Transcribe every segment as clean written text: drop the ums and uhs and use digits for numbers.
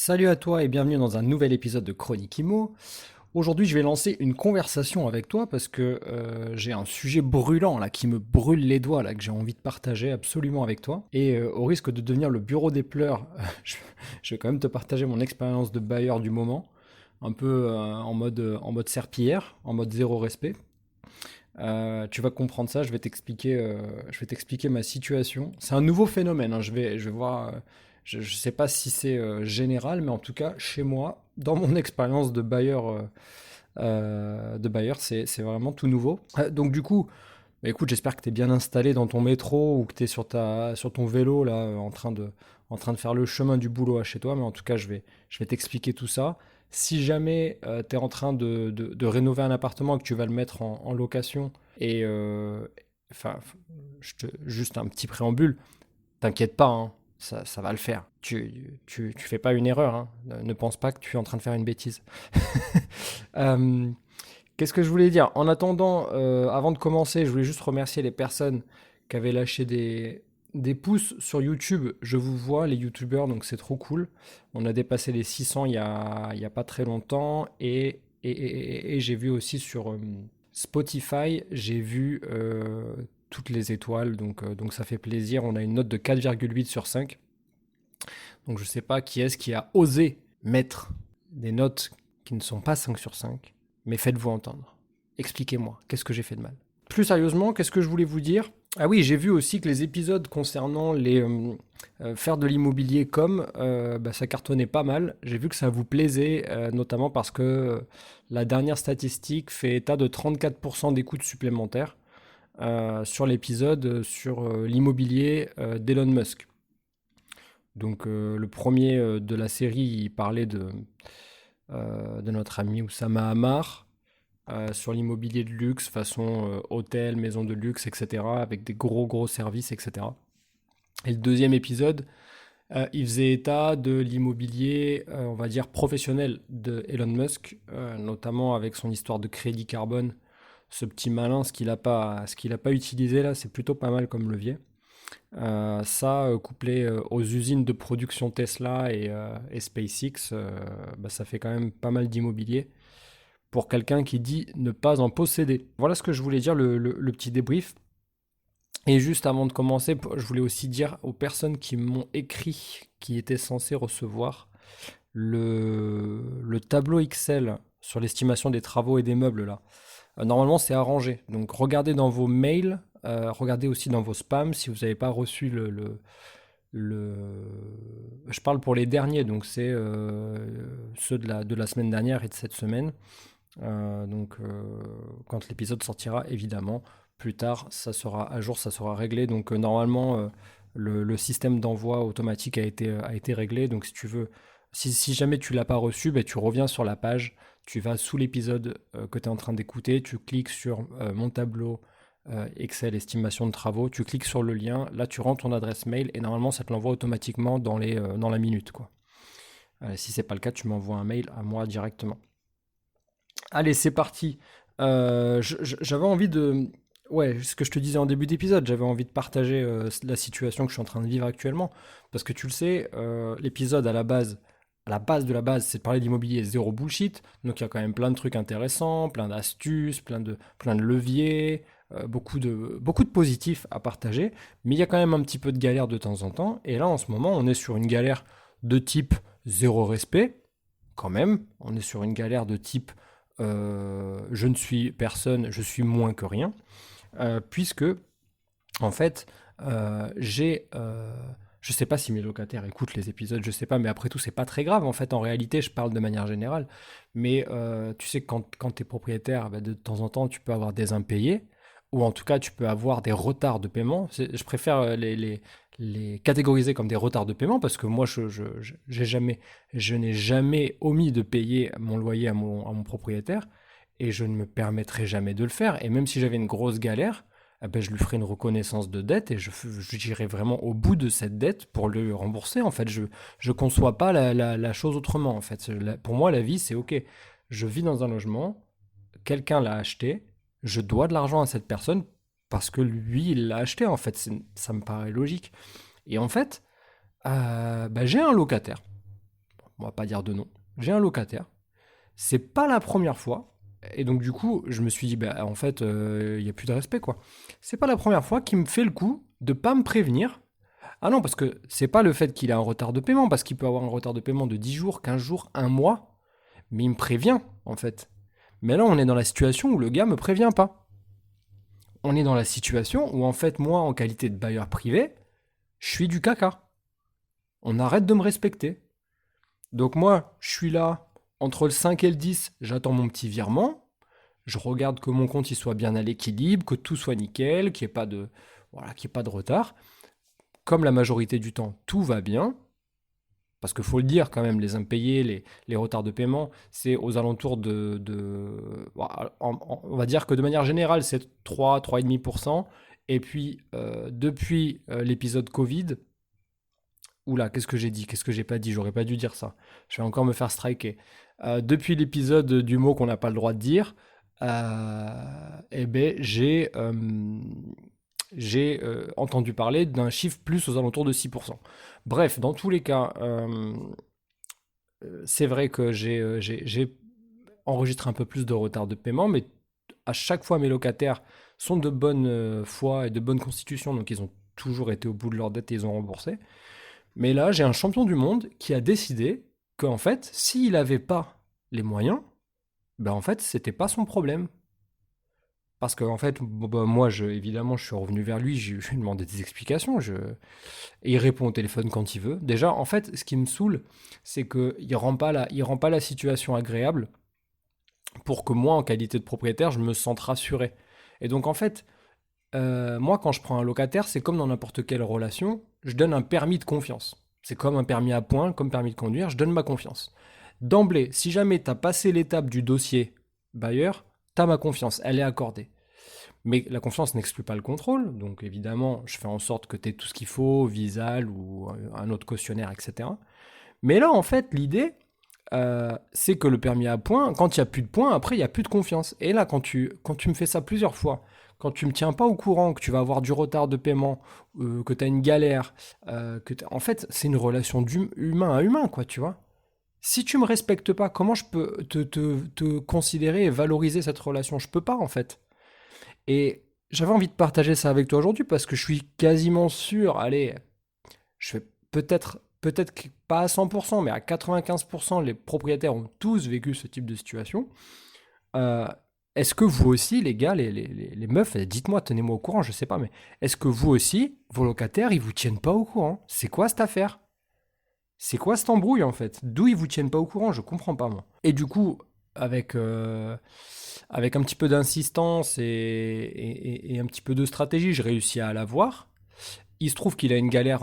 Salut à toi et bienvenue dans un nouvel épisode de Chronique Imo. Aujourd'hui, je vais lancer une conversation avec toi parce que j'ai un sujet brûlant là qui me brûle les doigts là que j'ai envie de partager absolument avec toi. Et au risque de devenir le bureau des pleurs, je vais quand même te partager mon expérience de bailleur du moment, un peu en mode serpillière, en mode zéro respect. Tu vas comprendre ça, je vais t'expliquer ma situation. C'est un nouveau phénomène, hein, je vais voir. Je ne sais pas si c'est général, mais en tout cas, chez moi, dans mon expérience de bailleur, c'est vraiment tout nouveau. Donc du coup, bah, écoute, j'espère que tu es bien installé dans ton métro ou que tu es sur ton vélo là, en train de faire le chemin du boulot à chez toi. Mais en tout cas, je vais t'expliquer tout ça. Si jamais tu es en train de rénover un appartement et que tu vas le mettre en location, et enfin, juste un petit préambule, t'inquiète pas, hein, ça va le faire. Tu fais pas une erreur, hein. Ne pense pas que tu es en train de faire une bêtise. Euh, Qu'est-ce que je voulais dire? En attendant, avant de commencer, je voulais juste remercier les personnes qui avaient lâché des pouces sur YouTube. Je vous vois, les YouTubeurs, donc c'est trop cool. On a dépassé les 600 il y a pas très longtemps. Et j'ai vu aussi sur Spotify, j'ai vu toutes les étoiles, donc ça fait plaisir. On a une note de 4,8 sur 5. Donc je sais pas qui est-ce qui a osé mettre des notes qui ne sont pas 5 sur 5, mais faites-vous entendre. Expliquez-moi, qu'est-ce que j'ai fait de mal? Plus sérieusement, qu'est-ce que je voulais vous dire? Ah oui, j'ai vu aussi que les épisodes concernant les faire de l'immobilier bah, ça cartonnait pas mal. J'ai vu que ça vous plaisait, notamment parce que la dernière statistique fait état de 34% d'écoutes supplémentaires sur l'épisode sur l'immobilier d'Elon Musk. Donc le premier de la série, il parlait de notre ami Oussama Hamar sur l'immobilier de luxe, façon hôtel, maison de luxe, etc., avec des gros services, etc. Et le deuxième épisode, il faisait état de l'immobilier, on va dire, professionnel de Elon Musk, notamment avec son histoire de crédit carbone. Ce petit malin, ce qu'il a pas utilisé là, c'est plutôt pas mal comme levier. Ça, couplé aux usines de production Tesla et SpaceX, bah, ça fait quand même pas mal d'immobilier pour quelqu'un qui dit ne pas en posséder. Voilà ce que je voulais dire, le petit débrief. Et juste avant de commencer, je voulais aussi dire aux personnes qui m'ont écrit, qui étaient censées recevoir le tableau Excel sur l'estimation des travaux et des meubles là. Normalement, c'est arrangé. Donc, regardez dans vos mails, regardez aussi dans vos spams si vous n'avez pas reçu Je parle pour les derniers, donc c'est ceux de la semaine dernière et de cette semaine. Quand l'épisode sortira, évidemment, plus tard, ça sera à jour, ça sera réglé. Donc, normalement, le système d'envoi automatique a été réglé. Donc, si tu veux, si jamais tu l'as pas reçu, ben, tu reviens sur la page, tu vas sous l'épisode que tu es en train d'écouter, tu cliques sur mon tableau Excel estimation de travaux, tu cliques sur le lien, là tu rentres ton adresse mail et normalement ça te l'envoie automatiquement dans la minute, quoi. Si c'est pas le cas, tu m'envoies un mail à moi directement. Allez, c'est parti. J'avais envie de... Ouais, ce que je te disais en début d'épisode, j'avais envie de partager la situation que je suis en train de vivre actuellement. Parce que tu le sais, l'épisode à la base de la base, c'est de parler d'immobilier zéro bullshit. Donc il y a quand même plein de trucs intéressants, plein d'astuces, plein de leviers, beaucoup de positifs à partager. Mais il y a quand même un petit peu de galère de temps en temps. Et là, en ce moment, on est sur une galère de type zéro respect, quand même. On est sur une galère de type je ne suis personne, je suis moins que rien, puisque, en fait, je sais pas si mes locataires écoutent les épisodes, je sais pas, mais après tout, c'est pas très grave. En fait, en réalité, je parle de manière générale. Mais tu sais que quand tu es propriétaire, bah, de temps en temps, tu peux avoir des impayés, ou en tout cas, tu peux avoir des retards de paiement. Je préfère les catégoriser comme des retards de paiement parce que moi, je n'ai jamais omis de payer mon loyer à mon propriétaire et je ne me permettrai jamais de le faire. Et même si j'avais une grosse galère, eh ben, je lui ferai une reconnaissance de dette et j'irai vraiment au bout de cette dette pour le rembourser. En fait, je conçois pas la chose autrement. En fait, pour moi, la vie, c'est ok. Je vis dans un logement, quelqu'un l'a acheté, je dois de l'argent à cette personne parce que lui, il l'a acheté. En fait, ça me paraît logique. Et en fait, bah, j'ai un locataire. on va pas dire de nom, j'ai un locataire, c'est pas la première fois, et donc du coup, je me suis dit, bah, en fait, il y a plus de respect, quoi. C'est pas la première fois qu'il me fait le coup de pas me prévenir. Ah non, parce que c'est pas le fait qu'il a un retard de paiement, parce qu'il peut avoir un retard de paiement de 10 jours, 15 jours, un mois, mais il me prévient, en fait. Mais là, on est dans la situation où le gars me prévient pas. On est dans la situation où, en fait, moi, en qualité de bailleur privé, je suis du caca. On arrête de me respecter. Donc moi, je suis là, entre le 5 et le 10, j'attends mon petit virement, je regarde que mon compte il soit bien à l'équilibre, que tout soit nickel, qu'il n'y ait pas de, voilà, qu'il y ait pas de retard. Comme la majorité du temps, tout va bien, parce qu'il faut le dire quand même, les impayés, les retards de paiement, c'est aux alentours on va dire que de manière générale, c'est 3, 3,5%. Et puis, depuis l'épisode Covid, oula, qu'est-ce que j'ai dit? Qu'est-ce que j'ai pas dit? J'aurais pas dû dire ça. Je vais encore me faire striker. Depuis l'épisode du mot qu'on n'a pas le droit de dire, eh ben, j'ai entendu parler d'un chiffre plus aux alentours de 6%. Bref, dans tous les cas, c'est vrai que j'ai enregistré un peu plus de retard de paiement, mais à chaque fois, mes locataires sont de bonne foi et de bonne constitution, donc ils ont toujours été au bout de leur dette et ils ont remboursé. Mais là, j'ai un champion du monde qui a décidé qu'en fait, s'il n'avait pas les moyens, ben en fait, c'était pas son problème. Parce que en fait, moi, évidemment, je suis revenu vers lui, je lui ai demandé des explications. Et il répond au téléphone quand il veut. Déjà, en fait, ce qui me saoule, c'est qu'il il rend pas la situation agréable pour que moi, en qualité de propriétaire, je me sente rassuré. Et donc, en fait, moi, quand je prends un locataire, c'est comme dans n'importe quelle relation, je donne un permis de confiance. C'est comme un permis à points, comme permis de conduire, je donne ma confiance. D'emblée, si jamais tu as passé l'étape du dossier bailleur, tu as ma confiance, elle est accordée. Mais la confiance n'exclut pas le contrôle, donc évidemment, je fais en sorte que tu aies tout ce qu'il faut, Visal ou un autre cautionnaire, etc. Mais là, en fait, l'idée, c'est que le permis à points, quand il n'y a plus de points, après, il n'y a plus de confiance. Et là, quand tu me fais ça plusieurs fois, quand tu me tiens pas au courant, que tu vas avoir du retard de paiement, que tu as une galère, en fait, c'est une relation d'humain à humain, quoi, tu vois. Si tu me respectes pas, comment je peux te considérer et valoriser cette relation? Je peux pas, en fait. Et j'avais envie de partager ça avec toi aujourd'hui parce que je suis quasiment sûr, allez, je fais peut-être pas à 100%, mais à 95%, les propriétaires ont tous vécu ce type de situation. Euh, Est-ce que vous aussi, les gars, les meufs, dites-moi, tenez-moi au courant, je sais pas, mais est-ce que vous aussi, vos locataires, ils vous tiennent pas au courant? C'est quoi cette affaire? C'est quoi cette embrouille en fait? D'où ils vous tiennent pas au courant? Je comprends pas moi. Et du coup, avec, euh, avec un petit peu d'insistance et un petit peu de stratégie, j'ai réussi à l'avoir. Il se trouve qu'il a une galère,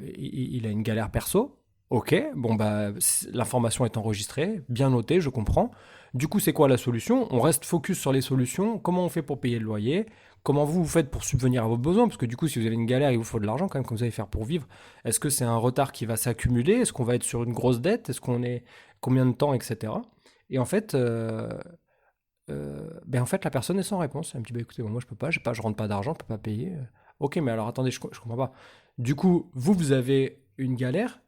il a une galère perso. Ok, bon bah l'information est enregistrée, bien notée, je comprends. Du coup, c'est quoi la solution? On reste focus sur les solutions. Comment on fait pour payer le loyer? Comment vous faites pour subvenir à vos besoins? Parce que du coup, si vous avez une galère, il vous faut de l'argent quand même, comment vous allez faire pour vivre? Est-ce que c'est un retard qui va s'accumuler? Est-ce qu'on va être sur une grosse dette? Est-ce qu'on est combien de temps, etc. Et en fait, ben en fait, la personne est sans réponse. Elle me dit, bah écoutez, moi je peux pas, je rentre pas d'argent, je peux pas payer. Ok, mais alors attendez, je comprends pas. Du coup, vous avez une galère,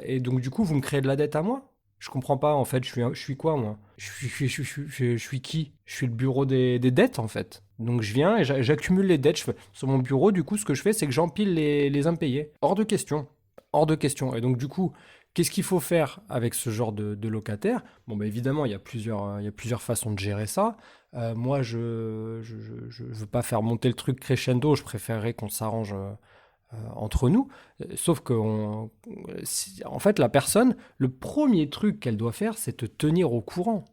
et donc du coup, vous me créez de la dette à moi? Je comprends pas, en fait, je suis quoi, moi? Je suis qui? Je suis le bureau des dettes, en fait. Donc je viens et j'accumule les dettes. Sur mon bureau, du coup, ce que je fais, c'est que j'empile les impayés. Hors de question. Hors de question. Et donc, du coup, qu'est-ce qu'il faut faire avec ce genre de locataire? Bon, bah, évidemment, il y a plusieurs façons de gérer ça. Moi, je veux pas faire monter le truc crescendo, je préférerais qu'on s'arrange entre nous. Sauf que, en fait, la personne, le premier truc qu'elle doit faire, c'est te tenir au courant.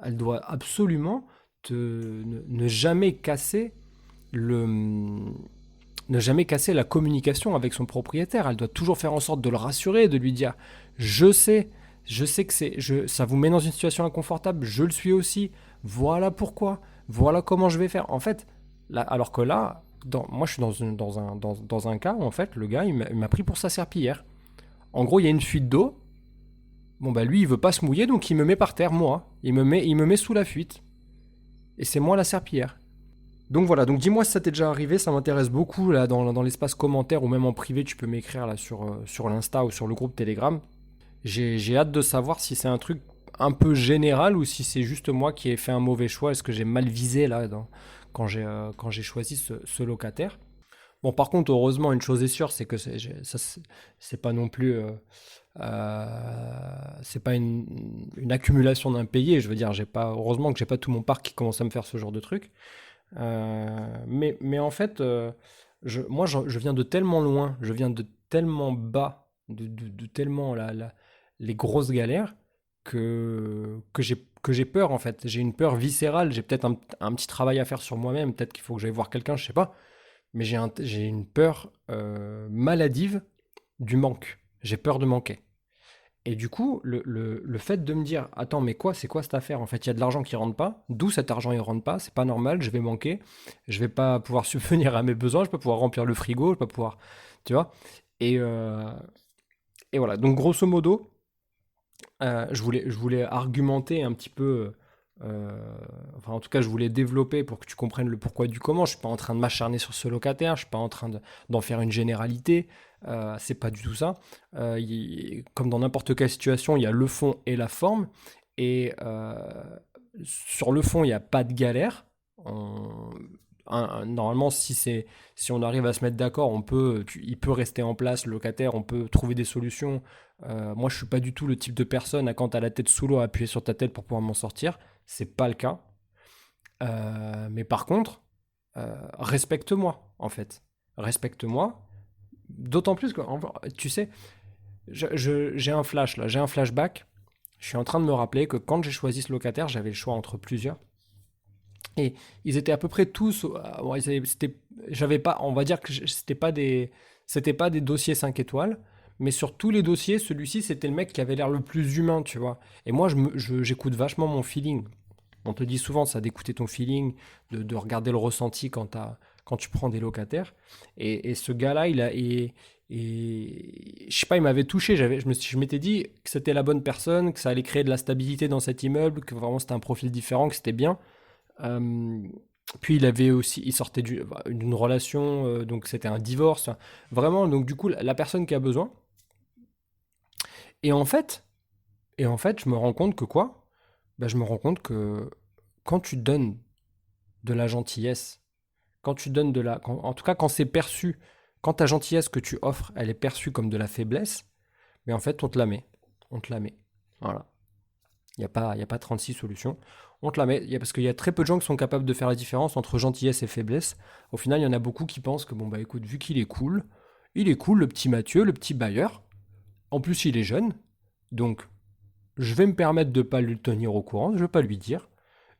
Elle doit absolument ne jamais casser le, ne jamais casser la communication avec son propriétaire. Elle doit toujours faire en sorte de le rassurer, de lui dire je sais, je sais que ça vous met dans une situation inconfortable, je le suis aussi, voilà pourquoi, voilà comment je vais faire. En fait, là, alors que là, moi je suis dans un cas où en fait le gars il m'a pris pour sa serpillière. En gros, il y a une fuite d'eau. Bon bah lui il veut pas se mouiller donc il me met par terre moi. Il me met sous la fuite. Et c'est moi la serpillière. Donc voilà, donc dis-moi si ça t'est déjà arrivé, ça m'intéresse beaucoup là dans l'espace commentaire ou même en privé, tu peux m'écrire là sur l'Insta ou sur le groupe Telegram. j'ai hâte de savoir si c'est un truc un peu général ou si c'est juste moi qui ai fait un mauvais choix. Est-ce que j'ai mal visé là quand j'ai choisi ce locataire? Bon, par contre, heureusement, une chose est sûre, c'est que c'est pas non plus, c'est pas une accumulation d'impayés. Je veux dire, heureusement que j'ai pas tout mon parc qui commence à me faire ce genre de truc. Mais en fait, je viens de tellement loin, je viens de tellement bas, de tellement les grosses galères que j'ai peur en fait. J'ai une peur viscérale, j'ai peut-être un petit travail à faire sur moi-même, peut-être qu'il faut que j'aille voir quelqu'un, je sais pas. Mais j'ai une peur maladive du manque. J'ai peur de manquer. Et du coup, le fait de me dire, attends, mais quoi, c'est quoi cette affaire? En fait, il y a de l'argent qui rentre pas. D'où cet argent il rentre pas? C'est pas normal, je vais manquer. Je vais pas pouvoir subvenir à mes besoins, je vais pas pouvoir remplir le frigo, je vais pas pouvoir. Tu vois? Et, euh, et voilà. Donc, grosso modo, je voulais argumenter un petit peu. Enfin, en tout cas, je voulais développer pour que tu comprennes le pourquoi du comment. Je suis pas en train de m'acharner sur ce locataire, je suis pas en train d'en faire une généralité. C'est pas du tout ça. Comme dans n'importe quelle situation, il y a le fond et la forme. Et sur le fond, il n'y a pas de galère. On- Normalement, si on arrive à se mettre d'accord, il peut rester en place, le locataire, on peut trouver des solutions. Moi, je suis pas du tout le type de personne à quand t'as la tête sous l'eau à appuyer sur ta tête pour pouvoir m'en sortir. C'est pas le cas. Mais par contre, respecte-moi, en fait. Respecte-moi. D'autant plus que, tu sais, j'ai un flash là, j'ai un flashback. Je suis en train de me rappeler que quand j'ai choisi ce locataire, j'avais le choix entre plusieurs. Et ils étaient à peu près tous. Ouais, j'avais pas, on va dire que c'était pas des dossiers 5 étoiles, mais sur tous les dossiers, celui-ci c'était le mec qui avait l'air le plus humain, tu vois. Et moi, j'écoute vachement mon feeling. On te dit souvent ça d'écouter ton feeling, de regarder le ressenti quand tu prends des locataires. Et ce gars-là, je sais pas, il m'avait touché. Je m'étais dit que c'était la bonne personne, que ça allait créer de la stabilité dans cet immeuble, que vraiment c'était un profil différent, que c'était bien. Euh, Puis il sortait d'une relation, donc c'était un divorce. Vraiment, donc du coup, la personne qui a besoin. Et en fait, je me rends compte que quoi? Ben, je me rends compte que quand tu donnes de la gentillesse, quand tu donnes en tout cas quand c'est perçu, quand ta gentillesse que tu offres, elle est perçue comme de la faiblesse, mais en fait on te la met. On te la met. Voilà. Il y a pas 36 solutions. On te la met. Parce qu'il y a très peu de gens qui sont capables de faire la différence entre gentillesse et faiblesse. Au final, il y en a beaucoup qui pensent que, bon, bah écoute, vu qu'il est cool, le petit Mathieu, le petit bailleur. En plus, il est jeune. Donc, je vais me permettre de ne pas le tenir au courant. Je ne vais pas lui dire.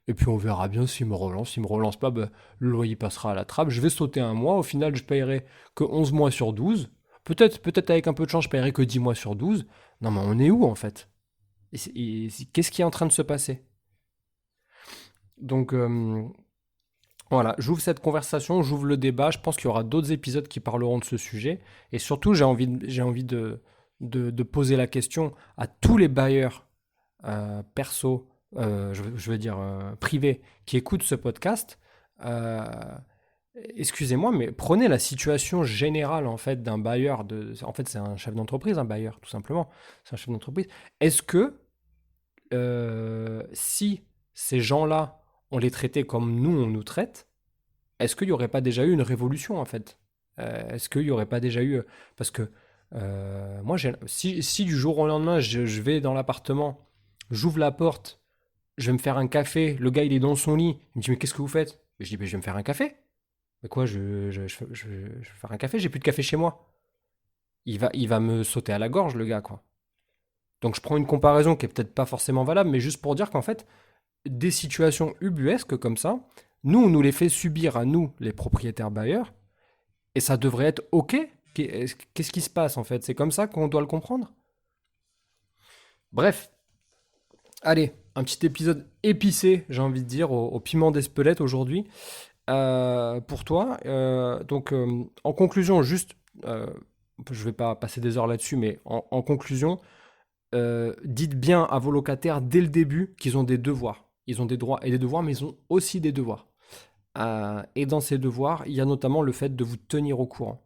Et puis, on verra bien s'il me relance. S'il me relance pas, bah, le loyer passera à la trappe. Je vais sauter un mois. Au final, je paierai que 11 mois sur 12. Peut-être avec un peu de chance, je paierai que 10 mois sur 12. Non, mais on est où, en fait? Qu'est-ce qui est en train de se passer? Donc voilà, j'ouvre cette conversation, j'ouvre le débat. Je pense qu'il y aura d'autres épisodes qui parleront de ce sujet. Et surtout, j'ai envie de poser la question à tous les bailleurs perso, je veux dire privés, qui écoutent ce podcast. Euh, Excusez-moi, mais prenez la situation générale en fait d'un bailleur. En fait, c'est un chef d'entreprise, un bailleur, tout simplement. C'est un chef d'entreprise. Est-ce que si ces gens-là, on les traitait comme nous, on nous traite, est-ce qu'il n'y aurait pas déjà eu une révolution, en fait? Est-ce qu'il n'y aurait pas déjà eu... Parce que moi, si du jour au lendemain, je vais dans l'appartement, j'ouvre la porte, je vais me faire un café, le gars, il est dans son lit, il me dit, mais qu'est-ce que vous faites? Je dis, mais je vais me faire un café. Mais quoi, je vais faire un café, j'ai plus de café chez moi. Il va me sauter à la gorge, le gars, quoi. Donc je prends une comparaison qui est peut-être pas forcément valable, mais juste pour dire qu'en fait, des situations ubuesques comme ça, nous, on nous les fait subir à nous, les propriétaires bailleurs, et ça devrait être OK. Qu'est-ce qui se passe en fait? C'est comme ça qu'on doit le comprendre? Bref, allez, un petit épisode épicé, j'ai envie de dire, au piment d'Espelette aujourd'hui. Pour toi, en conclusion, juste, je vais pas passer des heures là-dessus, mais en conclusion, dites bien à vos locataires dès le début qu'ils ont des devoirs. Ils ont des droits et des devoirs, mais ils ont aussi des devoirs. Et dans ces devoirs, il y a notamment le fait de vous tenir au courant.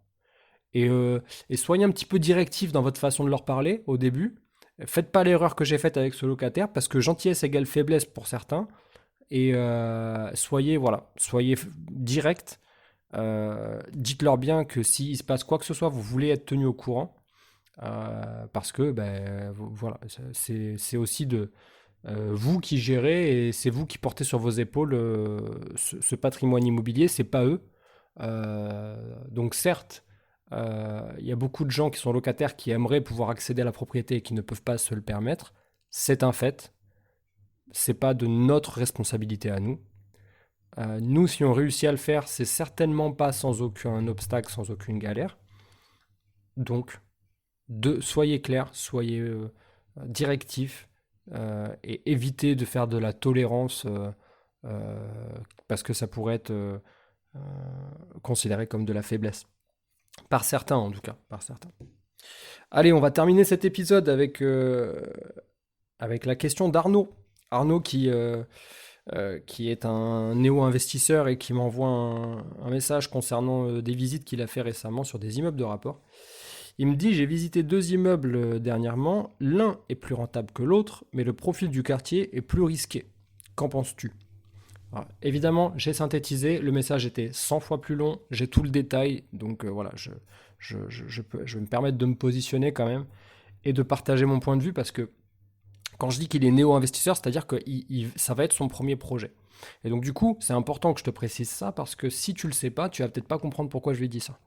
Et, euh, et soyez un petit peu directif dans votre façon de leur parler au début. Faites pas l'erreur que j'ai faite avec ce locataire, parce que gentillesse égale faiblesse pour certains. Et soyez direct. Dites-leur bien que s'il se passe quoi que ce soit, vous voulez être tenu au courant. Parce que voilà, c'est aussi vous qui gérez et c'est vous qui portez sur vos épaules ce patrimoine immobilier, c'est pas eux. Donc certes, il y a beaucoup de gens qui sont locataires qui aimeraient pouvoir accéder à la propriété et qui ne peuvent pas se le permettre. C'est un fait. C'est pas de notre responsabilité à nous. Nous, si on réussit à le faire, c'est certainement pas sans aucun obstacle, sans aucune galère. Donc, soyez clair, soyez directif et évitez de faire de la tolérance parce que ça pourrait être euh, considéré comme de la faiblesse. Par certains, en tout cas, par certains. Allez, on va terminer cet épisode avec la question d'Arnaud. Arnaud qui est un néo-investisseur et qui m'envoie un message concernant des visites qu'il a fait récemment sur des immeubles de rapport. Il me dit: j'ai visité 2 immeubles dernièrement, l'un est plus rentable que l'autre, mais le profil du quartier est plus risqué. Qu'en penses-tu? Alors, évidemment, j'ai synthétisé, le message était 100 fois plus long, j'ai tout le détail, donc voilà, je vais me permettre de me positionner quand même et de partager mon point de vue parce que quand je dis qu'il est néo-investisseur, c'est-à-dire que ça va être son premier projet. Et donc du coup, c'est important que je te précise ça parce que si tu le sais pas, tu vas peut-être pas comprendre pourquoi je lui dis ça.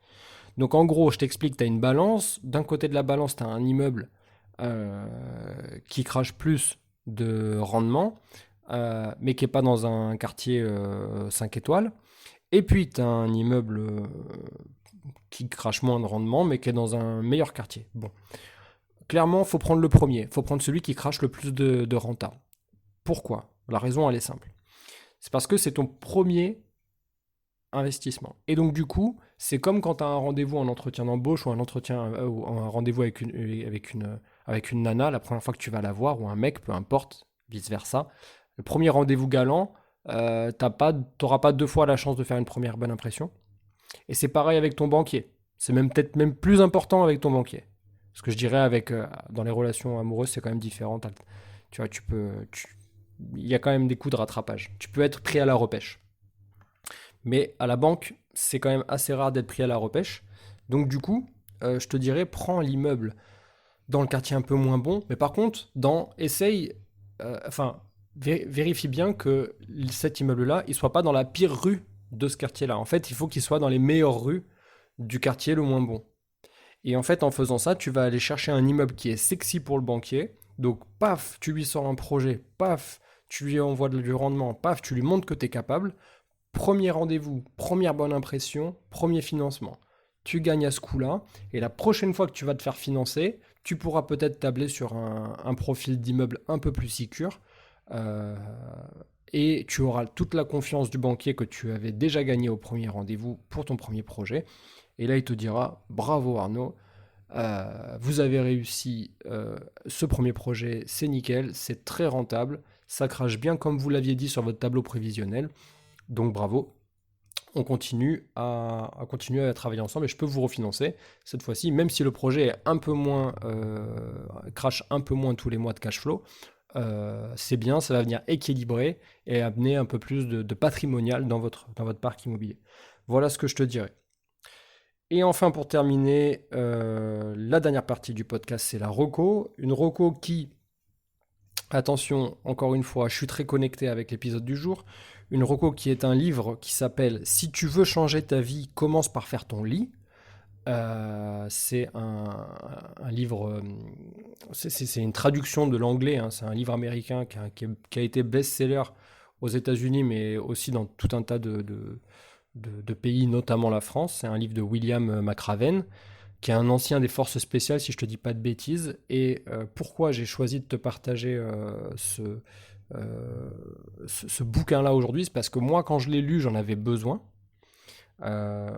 Donc en gros, je t'explique, tu as une balance. D'un côté de la balance, tu as un immeuble euh, qui crache plus de rendement, mais qui n'est pas dans un quartier 5 étoiles. Et puis tu as un immeuble qui crache moins de rendement, mais qui est dans un meilleur quartier. Bon, clairement, faut prendre le premier. Faut prendre celui qui crache le plus de renta. Pourquoi? La raison, elle est simple. C'est parce que c'est ton premier investissement. Et donc, du coup, c'est comme quand tu as un rendez-vous en entretien d'embauche ou ou un rendez-vous avec une nana la première fois que tu vas la voir, ou un mec, peu importe, vice-versa. Le premier rendez-vous galant, t'auras pas 2 fois la chance de faire une première bonne impression. Et c'est pareil avec ton banquier. C'est même peut-être même plus important avec ton banquier. Ce que je dirais dans les relations amoureuses, c'est quand même différent. Tu vois, il y a quand même des coups de rattrapage. Tu peux être pris à la repêche. Mais à la banque, c'est quand même assez rare d'être pris à la repêche. Donc du coup, je te dirais, prends l'immeuble dans le quartier un peu moins bon. Mais par contre, essaye, vérifie bien que cet immeuble-là, il soit pas dans la pire rue de ce quartier-là. En fait, il faut qu'il soit dans les meilleures rues du quartier le moins bon. Et en fait, en faisant ça, tu vas aller chercher un immeuble qui est sexy pour le banquier. Donc, paf, tu lui sors un projet, paf, tu lui envoies du rendement, paf, tu lui montres que tu es capable. Premier rendez-vous, première bonne impression, premier financement. Tu gagnes à ce coup-là, et la prochaine fois que tu vas te faire financer, tu pourras peut-être tabler sur un profil d'immeuble un peu plus sécure, euh, et tu auras toute la confiance du banquier que tu avais déjà gagné au premier rendez-vous pour ton premier projet. Et là, il te dira: bravo Arnaud, vous avez réussi ce premier projet, c'est nickel, c'est très rentable, ça crache bien comme vous l'aviez dit sur votre tableau prévisionnel. Donc bravo, on continue à travailler ensemble et je peux vous refinancer cette fois-ci, même si le projet est un peu moins, crache un peu moins tous les mois de cash flow. C'est bien, ça va venir équilibrer et amener un peu plus de patrimonial dans votre parc immobilier. Voilà ce que je te dirais. Et enfin, pour terminer, la dernière partie du podcast, c'est la reco. Une reco qui, attention, encore une fois, je suis très connecté avec l'épisode du jour. Une reco qui est un livre qui s'appelle Si tu veux changer ta vie, commence par faire ton lit. C'est un livre, c'est une traduction de l'anglais, hein. C'est un livre américain qui a été best-seller aux États-Unis, mais aussi dans tout un tas de pays, notamment la France. C'est un livre de William McRaven, qui est un ancien des forces spéciales, si je te dis pas de bêtises. Et pourquoi j'ai choisi de te partager ce bouquin-là aujourd'hui, c'est parce que moi, quand je l'ai lu, j'en avais besoin. Euh,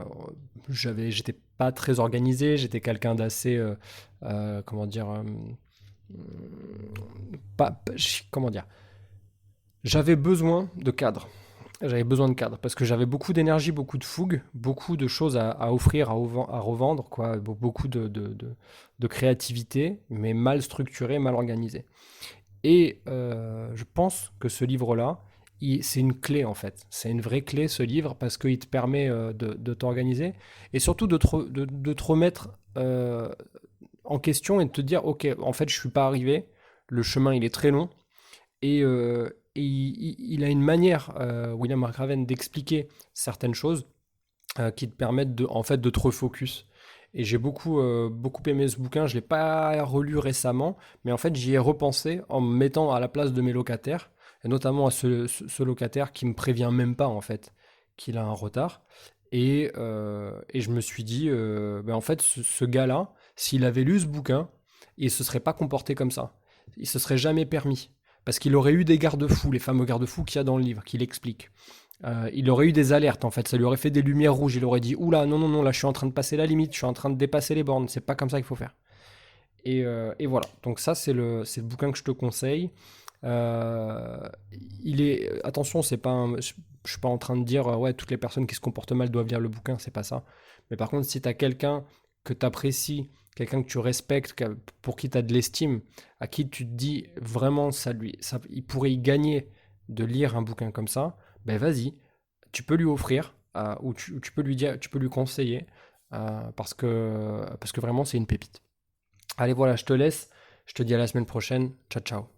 j'étais pas très organisé, j'étais quelqu'un d'assez, comment dire, comment dire, j'avais besoin de cadre. J'avais besoin de cadre parce que j'avais beaucoup d'énergie, beaucoup de fougue, beaucoup de choses à offrir, à revendre, quoi, beaucoup de créativité, mais mal structurée, mal organisée. Et je pense que ce livre-là, c'est une clé en fait. C'est une vraie clé ce livre parce qu'il te permet de t'organiser et surtout de te remettre en question et de te dire, ok, en fait, je suis pas arrivé, le chemin il est très long et il a une manière, William McRaven, d'expliquer certaines choses qui te permettent en fait, de te refocus. Et j'ai beaucoup aimé ce bouquin. Je ne l'ai pas relu récemment, mais en fait, j'y ai repensé en me mettant à la place de mes locataires, et notamment à ce locataire qui me prévient même pas, en fait, qu'il a un retard. Et je me suis dit, ben, en fait, ce gars-là, s'il avait lu ce bouquin, il se serait pas comporté comme ça. Il se serait jamais permis. Parce qu'il aurait eu des garde-fous, les fameux garde-fous qu'il y a dans le livre, qu'il explique. Il aurait eu des alertes en fait, ça lui aurait fait des lumières rouges, il aurait dit oula non non non là je suis en train de passer la limite, je suis en train de dépasser les bornes, c'est pas comme ça qu'il faut faire. Et voilà, donc ça c'est le bouquin que je te conseille. Euh, attention, c'est pas je suis pas en train de dire ouais toutes les personnes qui se comportent mal doivent lire le bouquin, c'est pas ça. Mais par contre si tu as quelqu'un que tu apprécies, quelqu'un que tu respectes, pour qui tu as de l'estime, à qui tu te dis vraiment il pourrait y gagner de lire un bouquin comme ça, ben vas-y, tu peux lui offrir ou tu peux lui dire, tu peux lui conseiller parce que vraiment c'est une pépite. Allez voilà, je te laisse, je te dis à la semaine prochaine, ciao ciao.